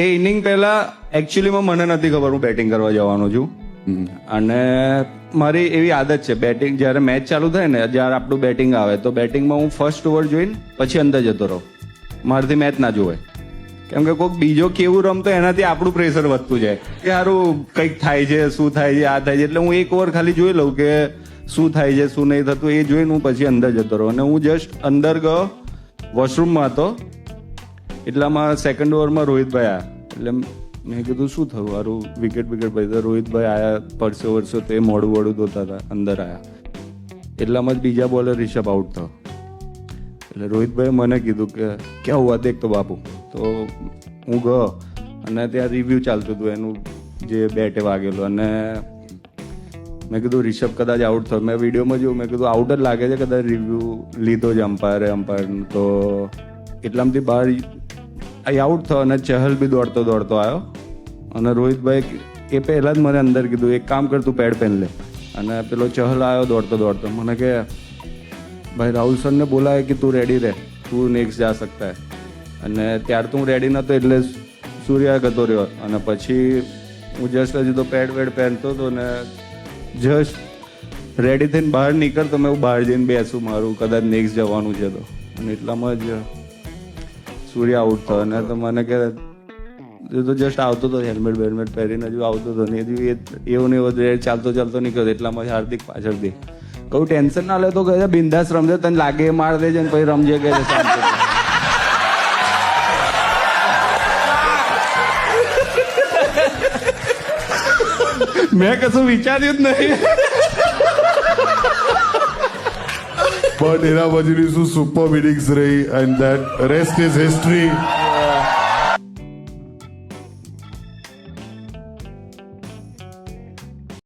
એ inning પહેલા એકચ્યુઅલીમાં મને નથી ખબર હું બેટિંગ કરવા જવાનો છું. અને મારી એવી આદત છે બેટિંગ જ્યારે મેચ ચાલુ થાય ને જ્યારે આપણું બેટિંગ આવે તો બેટિંગમાં હું ફર્સ્ટ ઓવર જોઈને પછી અંદર જતો રહું. મારાથી મેચ ના જોવાય. કેમ કે કોઈક બીજો કેવું રમતો એનાથી આપણું પ્રેશર વધતું જાય કે સારું કંઈક થાય છે, શું થાય છે, આ થાય છે. એટલે હું એક ઓવર ખાલી જોઈ લઉં કે શું થાય છે, શું નહીં થતું. એ જોઈને હું પછી અંદર જતો રહું. અને હું જસ્ટ અંદર ગયો, વોશરૂમમાં હતો, એટલામાં સેકન્ડ ઓવરમાં રોહિતભાઈ આવ્યા. એટલે મેં કીધું શું થયું, મારું વિકેટ પછી તો રોહિતભાઈ આવ્યા, પરસો વરસો તો એ મોડું ધોતા હતા, અંદર આવ્યા. એટલામાં જ બીજા બોલર રિષભ આઉટ થયો. એટલે રોહિતભાઈ મને કીધું કે ક્યાં હુઆ દેખ તો બાપુ. તો હું ગયો અને ત્યાં રિવ્યૂ ચાલતું હતું એનું જે બેટે વાગેલું. અને મેં કીધું રિષભ કદાચ આઉટ થયો. મેં વિડીયોમાં જોયું, મેં કીધું આઉટ જ લાગે છે, કદાચ રિવ્યૂ લીધો જ અમ્પાયર. તો એટલામાંથી બહાર આઉટ થયો અને ચહલ બી દોડતો આવ્યો. અને રોહિતભાઈ એ પહેલા જ મને અંદર કીધું એક કામ કર તું પેડ પહેન લે. અને પેલો ચહલ આવ્યો દોડતો મને કે ભાઈ રાહુલ સર ને બોલા કે તું રેડી રહે, તું નેક્સ્ટ જા સકતા હે. અને ત્યાર તો હું રેડી નહોતો એટલે સૂર્યા ગતો રહ્યો. અને પછી હું જસ્ટ હજી તો પેડ પહેરતો હતો ને જસ્ટ રેડી થઈને બહાર નીકળતો મેં બહાર જઈને બેસું, મારું કદાચ નેક્સ્ટ જવાનું છે તો. અને એટલામાં જ સૂર્ય આઉટ થયો. અને તો મને કે તો જસ્ટ આવતો હતો હેલ્મેટ પહેરીને હજુ આવતો હતો ને એવું ને એવું ચાલતો નીકળતો. એટલામાં હાર્દિક પાછળથી કહું ટેન્શન ના લે તો કહે બિંદાસ રમજે, તને લાગે એ માર દેજે ને પછી રમજે કે મેં કશું વિચાર્યું જ નહીં. બટ એના પછીની શું સુપર ઇનિંગ્સ રહી and that rest is history.